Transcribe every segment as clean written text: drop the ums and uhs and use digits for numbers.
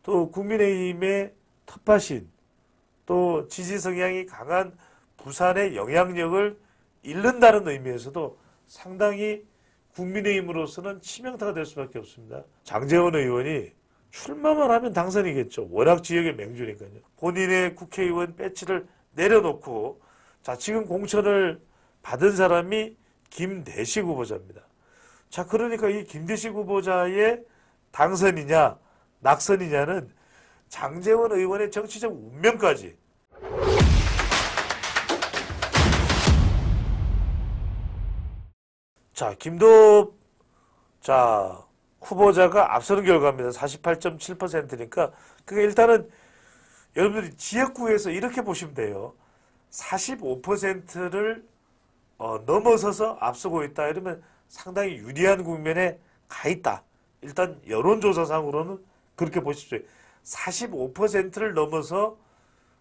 또 국민의힘의 텃밭인 또 지지 성향이 강한 부산의 영향력을 잃는다는 의미에서도 상당히 국민의힘으로서는 치명타가 될 수밖에 없습니다. 장제원 의원이 출마만 하면 당선이겠죠. 워낙 지역의 맹주니까요. 본인의 국회의원 배지를 내려놓고 자, 지금 공천을 받은 사람이 김대식 후보자입니다. 자, 그러니까 이 김대식 후보자의 당선이냐 낙선이냐는 장제원 의원의 정치적 운명까지 자, 김도읍 후보자가 앞서는 결과입니다. 48.7%니까 그게 일단은 여러분들이 지역구에서 이렇게 보시면 돼요. 45%를 넘어서서 앞서고 있다. 이러면 상당히 유리한 국면에 가 있다. 일단 여론조사상으로는 그렇게 보십시오. 45%를 넘어서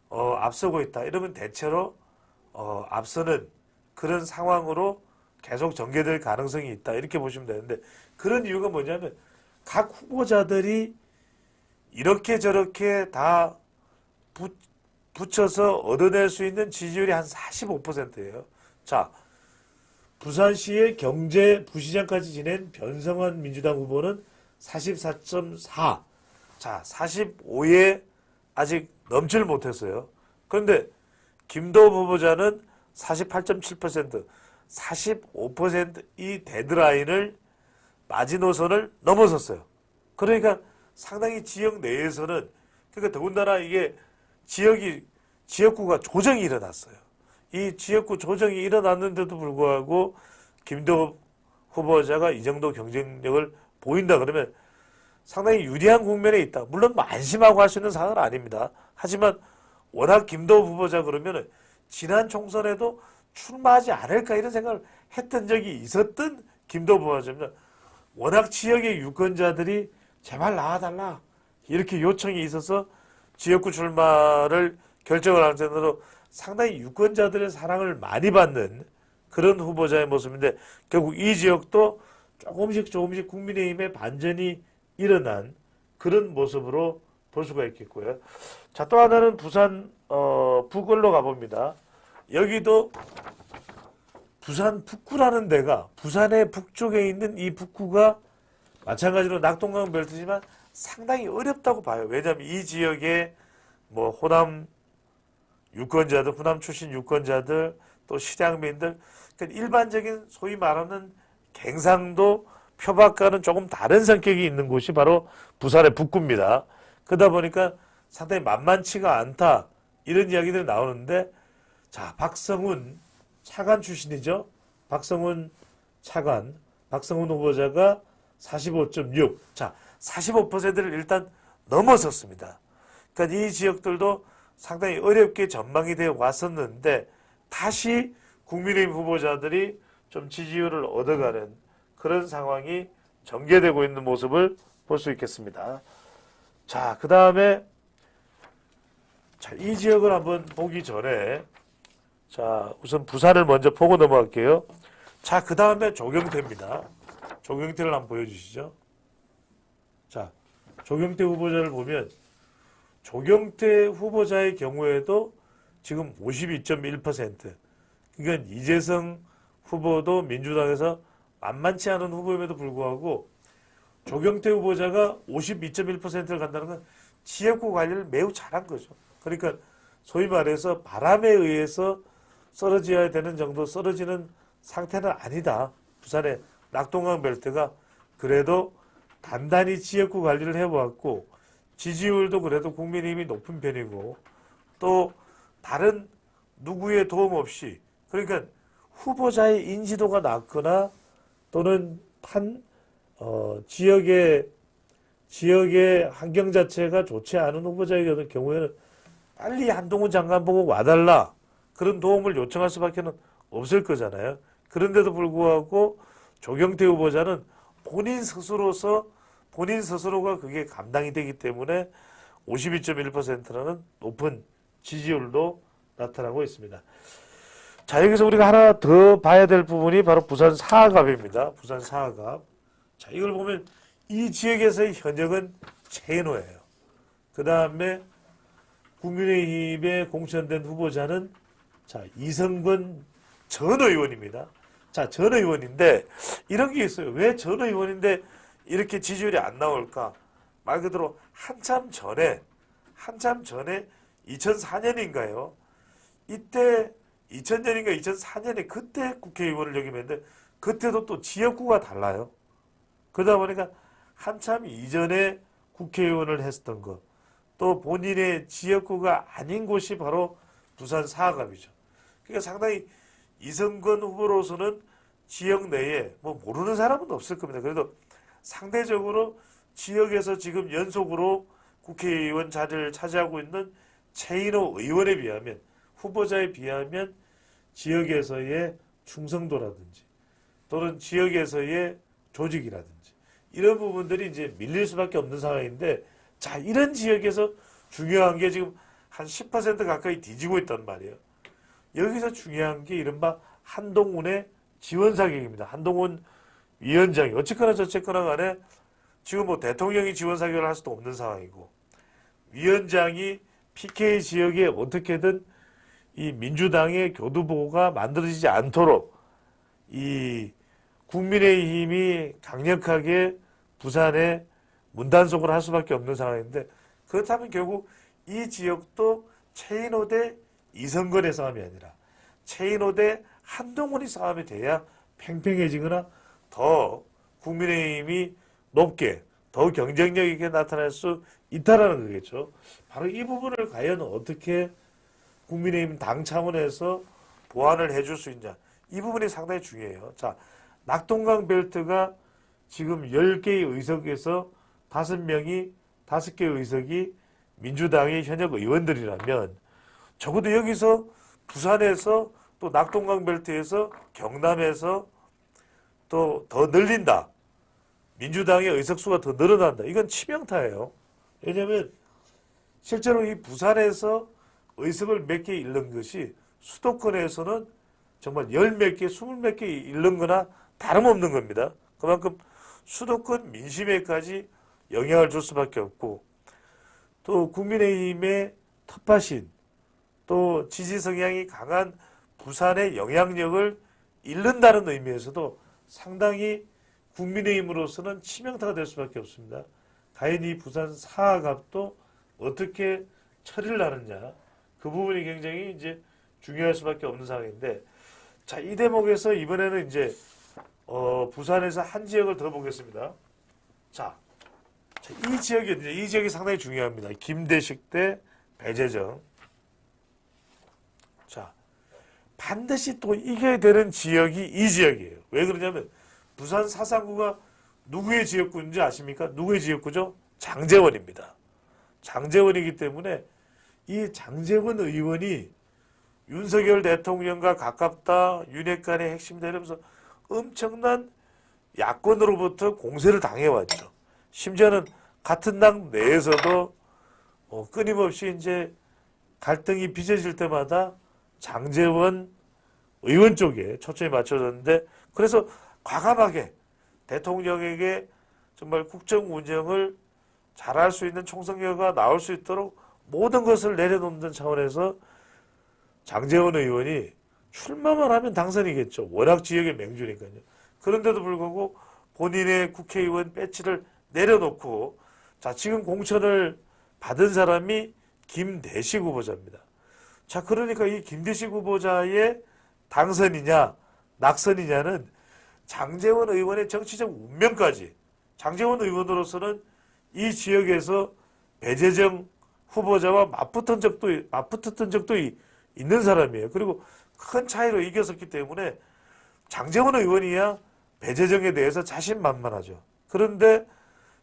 앞서고 있다. 이러면 대체로 앞서는 그런 상황으로 계속 전개될 가능성이 있다. 이렇게 보시면 되는데 그런 이유가 뭐냐면 각 후보자들이 이렇게 저렇게 다 붙여서 얻어낼 수 있는 지지율이 한 45%예요. 자, 부산시의 경제부시장까지 지낸 변성환 민주당 후보는 44.4. 자, 45에 아직 넘질 못했어요. 그런데 김도읍 후보자는 48.7%, 45% 이 데드라인을 마지노선을 넘어섰어요. 그러니까 상당히 지역 내에서는 그러니까 더군다나 이게 지역구가 조정이 일어났어요. 이 지역구 조정이 일어났는데도 불구하고 김도읍 후보자가 이 정도 경쟁력을 보인다 그러면 상당히 유리한 국면에 있다. 물론 뭐 안심하고 할 수 있는 상황은 아닙니다. 하지만 워낙 김도읍 후보자 그러면은 지난 총선에도 출마하지 않을까 이런 생각을 했던 적이 있었던 김도읍 후보자입니다. 워낙 지역의 유권자들이 제발 나와달라 이렇게 요청이 있어서 지역구 출마를 결정을 할 정도로 상당히 유권자들의 사랑을 많이 받는 그런 후보자의 모습인데 결국 이 지역도 조금씩 국민의힘의 반전이 일어난 그런 모습으로 볼 수가 있겠고요. 자, 또 하나는 부산 북을로 가봅니다. 여기도 부산 북구라는 데가 부산의 북쪽에 있는 이 북구가 마찬가지로 낙동강 벨트지만 상당히 어렵다고 봐요. 왜냐하면 이 지역에 뭐 호남 유권자들, 호남 출신 유권자들, 또 실향민들, 그러니까 일반적인 소위 말하는 갱상도 표박과는 조금 다른 성격이 있는 곳이 바로 부산의 북구입니다. 그러다 보니까 상당히 만만치가 않다 이런 이야기들이 나오는데 자, 박성훈 차관 출신이죠. 박성훈 후보자가 45.6. 자, 45%를 일단 넘어섰습니다. 그러니까 이 지역들도 상당히 어렵게 전망이 되어 왔었는데 다시 국민의힘 후보자들이 좀 지지율을 얻어가는 그런 상황이 전개되고 있는 모습을 볼 수 있겠습니다. 자, 그 다음에 이 지역을 한번 보기 전에 자, 우선 부산을 먼저 보고 넘어갈게요. 자, 그 다음에 조경태입니다. 조경태를 한번 보여주시죠. 자, 조경태 후보자를 보면 조경태 후보자의 경우에도 지금 52.1%. 그러니까 이재성 후보도 민주당에서 만만치 않은 후보임에도 불구하고 조경태 후보자가 52.1%를 간다는 건 지역구 관리를 매우 잘한 거죠. 그러니까 소위 말해서 바람에 의해서 쓰러져야 되는 정도 쓰러지는 상태는 아니다. 부산의 낙동강 벨트가 그래도 단단히 지역구 관리를 해왔고 지지율도 그래도 국민의힘이 높은 편이고 또 다른 누구의 도움 없이 그러니까 후보자의 인지도가 낮거나 또는 지역의 환경 자체가 좋지 않은 후보자의 경우에는 빨리 한동훈 장관 보고 와달라 그런 도움을 요청할 수밖에 없을 거잖아요. 그런데도 불구하고 조경태 후보자는 본인 스스로가 그게 감당이 되기 때문에 52.1%라는 높은 지지율도 나타나고 있습니다. 자, 여기서 우리가 하나 더 봐야 될 부분이 바로 부산 사하갑입니다. 부산 사하갑. 자, 이걸 보면 이 지역에서의 현역은 최인호예요. 그 다음에 국민의힘에 공천된 후보자는 자, 이성근 전 의원입니다. 자, 전 의원인데 이런 게 있어요. 왜 전 의원인데 이렇게 지지율이 안 나올까? 말 그대로 한참 전에 2004년인가요? 이때 2000년인가 2004년에 그때 국회의원을 역임했는데 그때도 또 지역구가 달라요. 그러다 보니까 한참 이전에 국회의원을 했었던 것, 또 본인의 지역구가 아닌 곳이 바로 부산 사갑이죠. 그러니까 상당히 이성근 후보로서는 지역 내에 뭐 모르는 사람은 없을 겁니다. 그래도 상대적으로 지역에서 지금 연속으로 국회의원 자리를 차지하고 있는 최인호 의원에 비하면, 후보자에 비하면 지역에서의 충성도라든지 또는 지역에서의 조직이라든지 이런 부분들이 이제 밀릴 수밖에 없는 상황인데, 자, 이런 지역에서 중요한 게 지금 한 10% 가까이 뒤지고 있단 말이에요. 여기서 중요한 게 이른바 한동훈의 지원 사격입니다. 한동훈 위원장이 어쨌거나 저쨌거나 간에 지금 뭐 대통령이 지원 사격을 할 수도 없는 상황이고, 위원장이 PK 지역에 어떻게든 이 민주당의 교두보가 만들어지지 않도록 이 국민의힘이 강력하게 부산에 문단속을 할 수밖에 없는 상황인데, 그렇다면 결국 이 지역도 최인호 대 이성근의 싸움이 아니라 최인호 대 한동훈의 싸움이 돼야 팽팽해지거나 더 국민의힘이 높게, 더 경쟁력 있게 나타날 수 있다라는 거겠죠. 바로 이 부분을 과연 어떻게 국민의힘 당 차원에서 보완을 해줄 수 있냐, 이 부분이 상당히 중요해요. 자, 낙동강 벨트가 지금 10개의 의석에서 5명이 5개의 의석이 민주당의 현역 의원들이라면, 적어도 여기서 부산에서 또 낙동강 벨트에서 경남에서 또 더 늘린다, 민주당의 의석수가 더 늘어난다, 이건 치명타예요. 왜냐하면 실제로 이 부산에서 의석을 몇 개 잃는 것이 수도권에서는 정말 열 몇 개, 20몇 개 잃는 거나 다름없는 겁니다. 그만큼 수도권 민심에까지 영향을 줄 수밖에 없고, 또 국민의힘의 텃밭인, 또 지지 성향이 강한 부산의 영향력을 잃는다는 의미에서도 상당히 국민의힘으로서는 치명타가 될 수밖에 없습니다. 과연 이 부산 사하갑도 어떻게 처리를 하느냐, 그 부분이 굉장히 이제 중요할 수밖에 없는 상황인데, 자, 이 대목에서 이번에는 이제 부산에서 한 지역을 더 보겠습니다. 자, 이 지역이 이 지역이 상당히 중요합니다. 김대식 대 배재정. 자, 반드시 또 이겨야 되는 지역이 이 지역이에요. 왜 그러냐면 부산 사상구가 누구의 지역구인지 아십니까? 누구의 지역구죠? 장제원입니다. 장제원이기 때문에 이 장제원 의원이 윤석열 대통령과 가깝다, 윤핵관의 핵심이다 이러면서 엄청난 야권으로부터 공세를 당해왔죠. 심지어는 같은 당 내에서도 끊임없이 이제 갈등이 빚어질 때마다 장제원 의원 쪽에 초점이 맞춰졌는데, 그래서 과감하게 대통령에게 정말 국정 운영을 잘할 수 있는 총선결과가 나올 수 있도록 모든 것을 내려놓는 차원에서 장제원 의원이 출마만 하면 당선이겠죠. 워낙 지역의 맹주니까요. 그런데도 불구하고 본인의 국회의원 배지를 내려놓고, 자, 지금 공천을 받은 사람이 김대식 후보자입니다. 자, 그러니까 이 김대식 후보자의 당선이냐 낙선이냐는 장제원 의원의 정치적 운명까지, 장제원 의원으로서는 이 지역에서 배재정 후보자와 맞붙었던 적도 있는 사람이에요. 그리고 큰 차이로 이겼었기 때문에 장제원 의원이야 배재정에 대해서 자신만만하죠. 그런데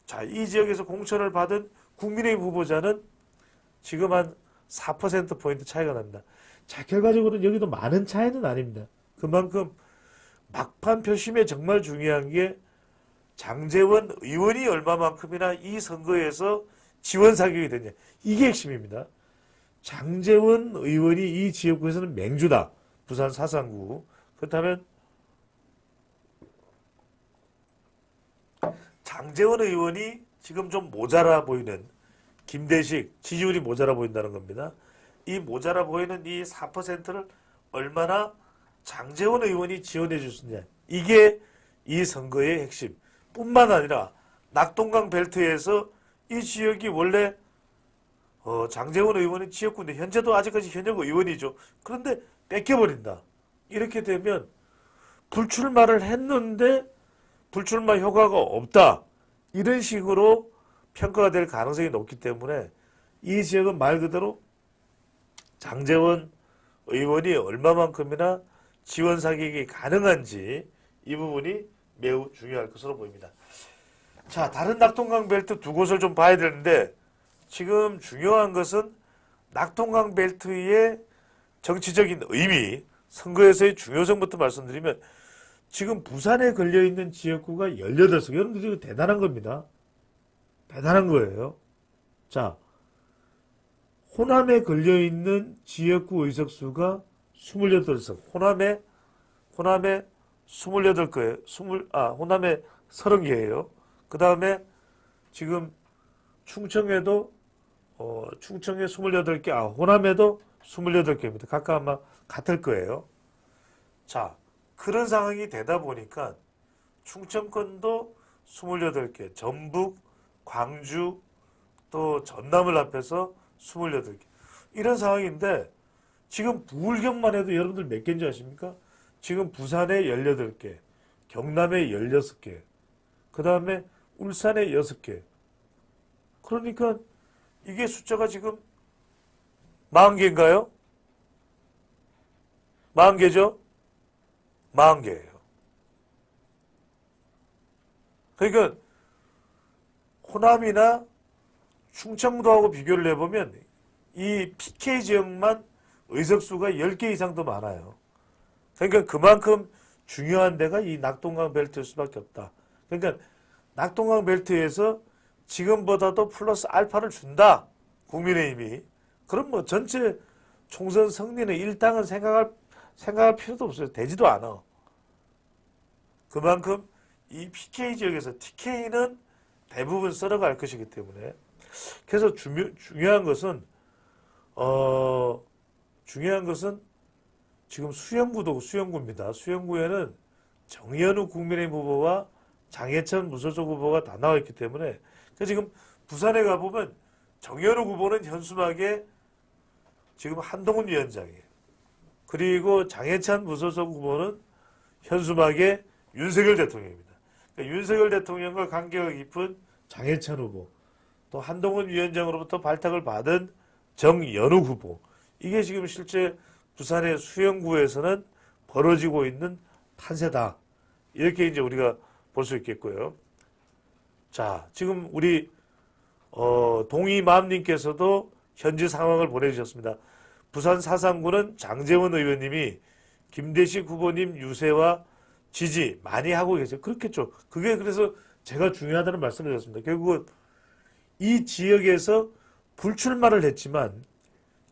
자, 이 지역에서 공천을 받은 국민의힘 후보자는 지금 한 4%포인트 차이가 납니다. 자, 결과적으로는 여기도 많은 차이는 아닙니다. 그만큼 막판 표심에 정말 중요한 게 장제원 의원이 얼마만큼이나 이 선거에서 지원 사격이 되냐, 이게 핵심입니다. 장제원 의원이 이 지역구에서는 맹주다. 부산 사상구. 그렇다면 장제원 의원이 지금 좀 모자라 보이는 김대식 지지율이 모자라 보인다는 겁니다. 이 모자라 보이는 이 4%를 얼마나 장제원 의원이 지원해 줄 수 있냐. 이게 이 선거의 핵심. 뿐만 아니라 낙동강 벨트에서 이 지역이 원래 장제원 의원은 지역구인데 현재도 아직까지 현역 의원이죠. 그런데 뺏겨버린다. 이렇게 되면 불출마를 했는데 불출마 효과가 없다. 이런 식으로 평가가 될 가능성이 높기 때문에 이 지역은 말 그대로 장제원 의원이 얼마만큼이나 지원 사격이 가능한지 이 부분이 매우 중요할 것으로 보입니다. 자, 다른 낙동강 벨트 두 곳을 좀 봐야 되는데 지금 중요한 것은 낙동강 벨트의 정치적인 의미, 선거에서의 중요성부터 말씀드리면 지금 부산에 걸려있는 지역구가 18석. 여러분들 이거 대단한 겁니다. 대단한 거예요. 자, 호남에 걸려있는 지역구 의석수가 28석. 호남에 28개예요. 호남에 30개예요. 그 다음에 지금 충청에도 충청에 28개, 호남에도 28개입니다. 각각 아마 같을 거예요. 자, 그런 상황이 되다 보니까 충청권도 28개, 전북, 광주, 또 전남을 합해서 28개. 이런 상황인데 지금 부울경만 해도 여러분들 몇 개인지 아십니까? 지금 부산에 18개, 경남에 16개, 그 다음에 울산에 6개. 그러니까 이게 숫자가 지금 40개인가요? 40개죠? 40개예요. 그러니까 호남이나 충청도하고 비교를 해보면 이 PK 지역만 의석수가 10개 이상 더 많아요. 그러니까 그만큼 중요한 데가 이 낙동강 벨트일 수밖에 없다. 그러니까 낙동강 벨트에서 지금보다도 플러스 알파를 준다. 국민의힘이. 그럼 뭐 전체 총선 승리는 일당은 생각할 필요도 없어요. 되지도 않아. 그만큼 이 PK 지역에서 TK는 대부분 썰어갈 것이기 때문에. 그래서 중요한 것은 지금 수영구도 수영구입니다. 수영구에는 정현우 국민의힘 후보와 장해찬 무소속 후보가 다 나와 있기 때문에 지금 부산에 가보면 정현우 후보는 현수막에 지금 한동훈 위원장이에요. 그리고 장해찬 무소속 후보는 현수막에 윤석열 대통령입니다. 그러니까 윤석열 대통령과 관계가 깊은 장해찬 후보, 또 한동훈 위원장으로부터 발탁을 받은 정연욱 후보. 이게 지금 실제 부산의 수영구에서는 벌어지고 있는 판세다. 이렇게 이제 우리가 볼 수 있겠고요. 자, 지금 우리 동이맘님께서도 현지 상황을 보내주셨습니다. 부산 사상구는 장제원 의원님이 김대식 후보님 유세와 지지 많이 하고 계세요. 그렇겠죠. 그게 그래서 제가 중요하다는 말씀을 드렸습니다. 결국은 이 지역에서 불출마를 했지만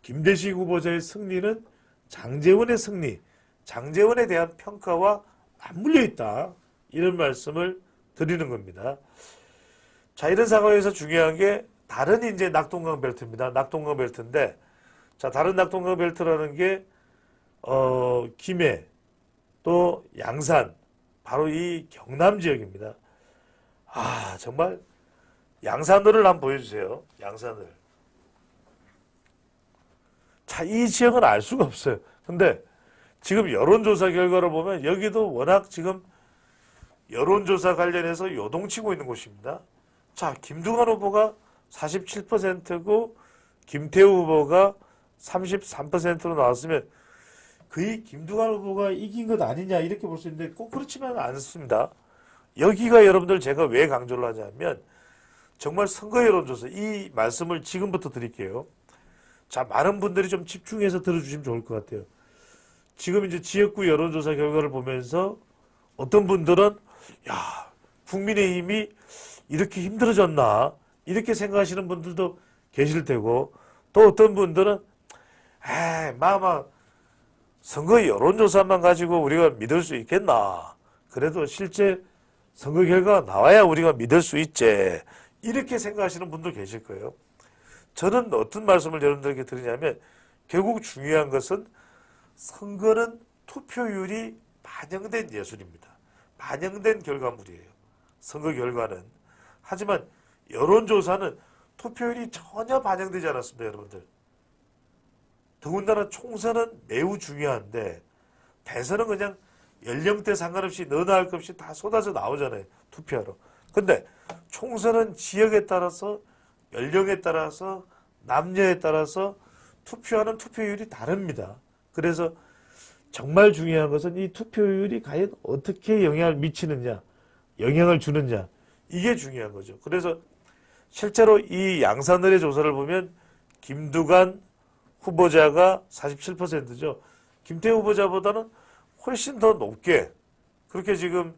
김대식 후보자의 승리는 장제원의 승리, 장제원에 대한 평가와 맞물려 있다. 이런 말씀을 드리는 겁니다. 자, 이런 상황에서 중요한 게 다른 이제 낙동강 벨트입니다. 낙동강 벨트인데, 자, 다른 낙동강 벨트라는 게 김해, 또 양산, 바로 이 경남 지역입니다. 아, 정말 양산을 한번 보여주세요. 양산을. 자, 이 지역은 알 수가 없어요. 근데 지금 여론조사 결과를 보면 여기도 워낙 지금 여론조사 관련해서 요동치고 있는 곳입니다. 자, 김두관 후보가 47%고 김태우 후보가 33%로 나왔으면 거의 김두관 후보가 이긴 것 아니냐 이렇게 볼 수 있는데 꼭 그렇지만은 않습니다. 여기가 여러분들 제가 왜 강조를 하냐면 정말 선거 여론조사 이 말씀을 지금부터 드릴게요. 자, 많은 분들이 좀 집중해서 들어주시면 좋을 것 같아요. 지금 이제 지역구 여론조사 결과를 보면서 어떤 분들은 야, 국민의힘이 이렇게 힘들어졌나 이렇게 생각하시는 분들도 계실 테고 또 어떤 분들은 마마 선거 여론조사만 가지고 우리가 믿을 수 있겠나. 그래도 실제 선거 결과가 나와야 우리가 믿을 수 있지. 이렇게 생각하시는 분도 계실 거예요. 저는 어떤 말씀을 여러분들에게 드리냐면 결국 중요한 것은 선거는 투표율이 반영된 예술입니다. 반영된 결과물이에요. 선거 결과는. 하지만 여론조사는 투표율이 전혀 반영되지 않았습니다. 여러분들. 더군다나 총선은 매우 중요한데 대선은 그냥 연령대 상관없이 너나 할 것 없이 다 쏟아져 나오잖아요. 투표하러. 근데 총선은 지역에 따라서 연령에 따라서 남녀에 따라서 투표하는 투표율이 다릅니다. 그래서 정말 중요한 것은 이 투표율이 과연 어떻게 영향을 미치느냐, 영향을 주느냐, 이게 중요한 거죠. 그래서 실제로 이 양산을의 조사를 보면 김두관 후보자가 47%죠. 김태우 후보자보다는 훨씬 더 높게 그렇게 지금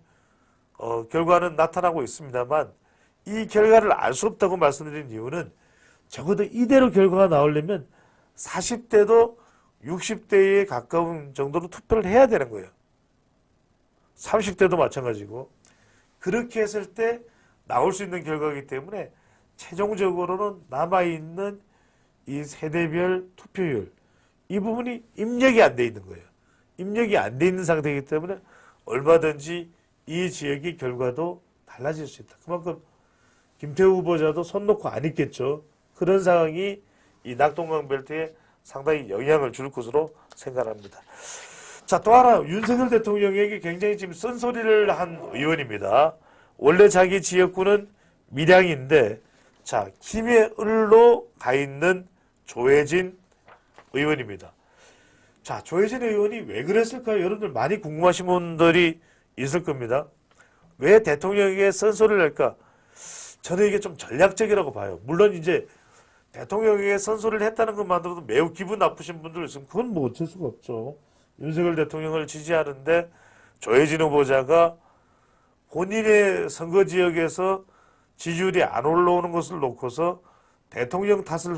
결과는 나타나고 있습니다만 이 결과를 알 수 없다고 말씀드린 이유는 적어도 이대로 결과가 나오려면 40대도 60대에 가까운 정도로 투표를 해야 되는 거예요. 30대도 마찬가지고. 그렇게 했을 때 나올 수 있는 결과이기 때문에 최종적으로는 남아있는 이 세대별 투표율, 이 부분이 입력이 안 돼 있는 거예요. 입력이 안 돼 있는 상태이기 때문에 얼마든지 이 지역의 결과도 달라질 수 있다. 그만큼 김태우 후보자도 손 놓고 안 있겠죠. 그런 상황이 이 낙동강 벨트에 상당히 영향을 줄 것으로 생각합니다. 자, 또 하나 윤석열 대통령에게 굉장히 지금 쓴소리를 한 의원입니다. 원래 자기 지역구는 밀양인데 자, 김해을로 가 있는 조혜진 의원입니다. 자, 조혜진 의원이 왜 그랬을까요? 여러분들 많이 궁금하신 분들이 있을 겁니다. 왜 대통령에게 쓴소리를 할까? 저는 이게 좀 전략적이라고 봐요. 물론 이제 대통령에게 쓴소리를 했다는 것만으로도 매우 기분 나쁘신 분들 있으면 그건 뭐 어쩔 수가 없죠. 윤석열 대통령을 지지하는데 조혜진 후보자가 본인의 선거 지역에서 지지율이 안 올라오는 것을 놓고서 대통령 탓을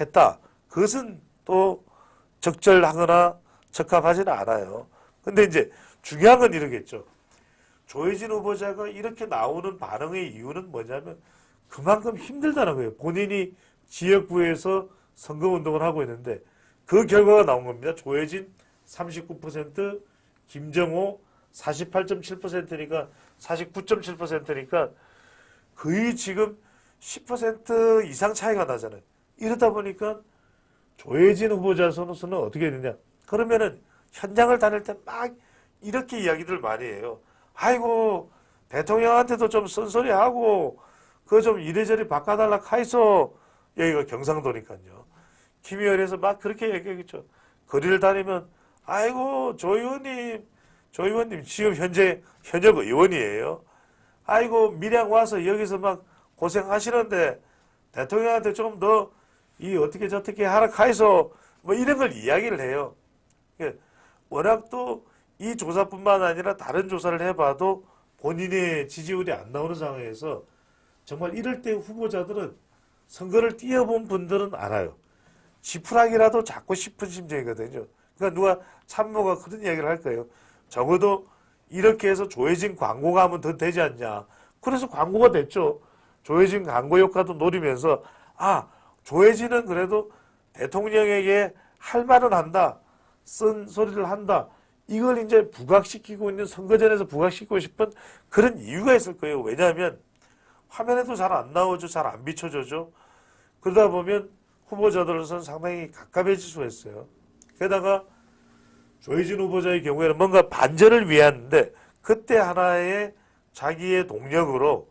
했다. 그것은 또 적절하거나 적합하지는 않아요. 근데 이제 중요한 건 이러겠죠. 조혜진 후보자가 이렇게 나오는 반응의 이유는 뭐냐면 그만큼 힘들다는 거예요. 본인이 지역구에서 선거운동을 하고 있는데 그 결과가 나온 겁니다. 조혜진 39%, 김정호 48.7%니까 49.7%니까 거의 지금 10% 이상 차이가 나잖아요. 이러다 보니까 조혜진 후보자 선수는 어떻게 되냐. 그러면은 현장을 다닐 때 막 이렇게 이야기들 많이 해요. 아이고 대통령한테도 좀 쓴소리하고 그거 좀 이래저래 바꿔달라 카이소. 여기가 경상도니까요. 김의원에서 막 그렇게 얘기하겠죠. 거리를 다니면 아이고 조 의원님 지금 현역 의원이에요. 아이고 밀양 와서 여기서 막 고생하시는데 대통령한테 좀 더 이 어떻게 저떻게 하라 카이소 뭐 이런 걸 이야기를 해요. 워낙 또 이 조사뿐만 아니라 다른 조사를 해봐도 본인의 지지율이 안 나오는 상황에서 정말 이럴 때 후보자들은 선거를 뛰어본 분들은 알아요. 지푸라기라도 잡고 싶은 심정이거든요. 그러니까 누가 참모가 그런 이야기를 할 거예요. 적어도 이렇게 해서 조혜진 광고가 하면 더 되지 않냐. 그래서 광고가 됐죠. 조혜진 광고 효과도 노리면서 아 조혜진은 그래도 대통령에게 할 말은 한다. 쓴 소리를 한다. 이걸 이제 부각시키고 있는 선거전에서 부각시키고 싶은 그런 이유가 있을 거예요. 왜냐하면 화면에도 잘 안 나오죠. 잘 안 비춰져죠. 그러다 보면 후보자들로서는 상당히 갑갑해질 수가 있어요. 게다가 조혜진 후보자의 경우에는 뭔가 반전을 위한데 그때 하나의 자기의 동력으로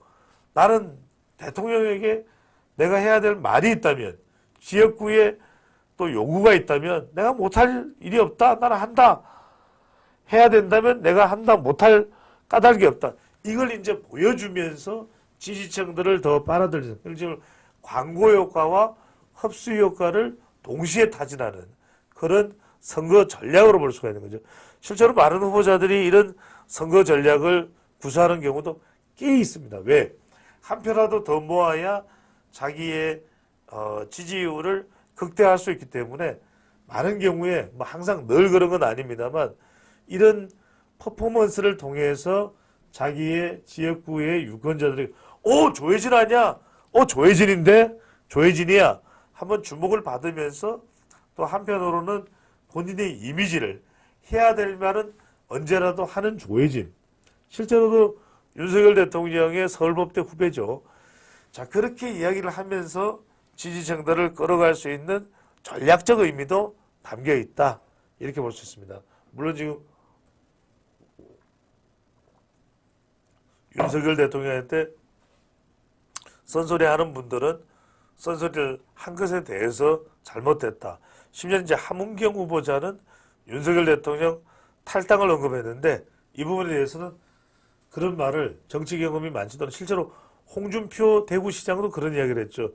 나는 대통령에게 내가 해야 될 말이 있다면 지역구에 또 요구가 있다면 내가 못할 일이 없다. 나는 한다. 해야 된다면 내가 한다. 못할 까닭이 없다. 이걸 이제 보여주면서 지지층들을 더 빨아들이는 광고 효과와 흡수 효과를 동시에 타진하는 그런 선거 전략으로 볼 수가 있는 거죠. 실제로 많은 후보자들이 이런 선거 전략을 구사하는 경우도 꽤 있습니다. 왜? 한 표라도 더 모아야 자기의 지지율을 극대화할 수 있기 때문에 많은 경우에 뭐 항상 늘 그런 건 아닙니다만 이런 퍼포먼스를 통해서 자기의 지역구의 유권자들이 조혜진 아니야? 조혜진인데? 조혜진이야? 한번 주목을 받으면서 또 한편으로는 본인의 이미지를 해야 될 말은 언제라도 하는 조혜진. 실제로도 윤석열 대통령의 서울법대 후배죠. 자, 그렇게 이야기를 하면서 지지층들을 끌어갈 수 있는 전략적 의미도 담겨 있다. 이렇게 볼 수 있습니다. 물론 지금 윤석열 대통령한테 썬소리하는 분들은 썬소리를 한 것에 대해서 잘못됐다. 심지어 이제 함은경 후보자는 윤석열 대통령 탈당을 언급했는데 이 부분에 대해서는 그런 말을 정치 경험이 많지도 않은 실제로 홍준표 대구시장도 그런 이야기를 했죠.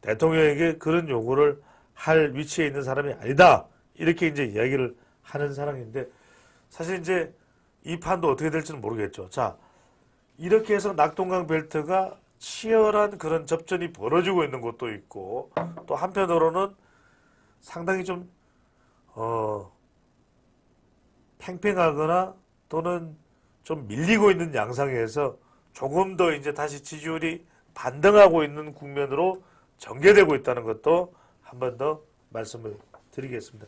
대통령에게 그런 요구를 할 위치에 있는 사람이 아니다. 이렇게 이제 이야기를 하는 사람인데 사실 이제 이 판도 어떻게 될지는 모르겠죠. 자, 이렇게 해서 낙동강 벨트가 치열한 그런 접전이 벌어지고 있는 곳도 있고 또 한편으로는 상당히 좀 팽팽하거나 또는 좀 밀리고 있는 양상에서 조금 더 이제 다시 지지율이 반등하고 있는 국면으로 전개되고 있다는 것도 한 번 더 말씀을 드리겠습니다.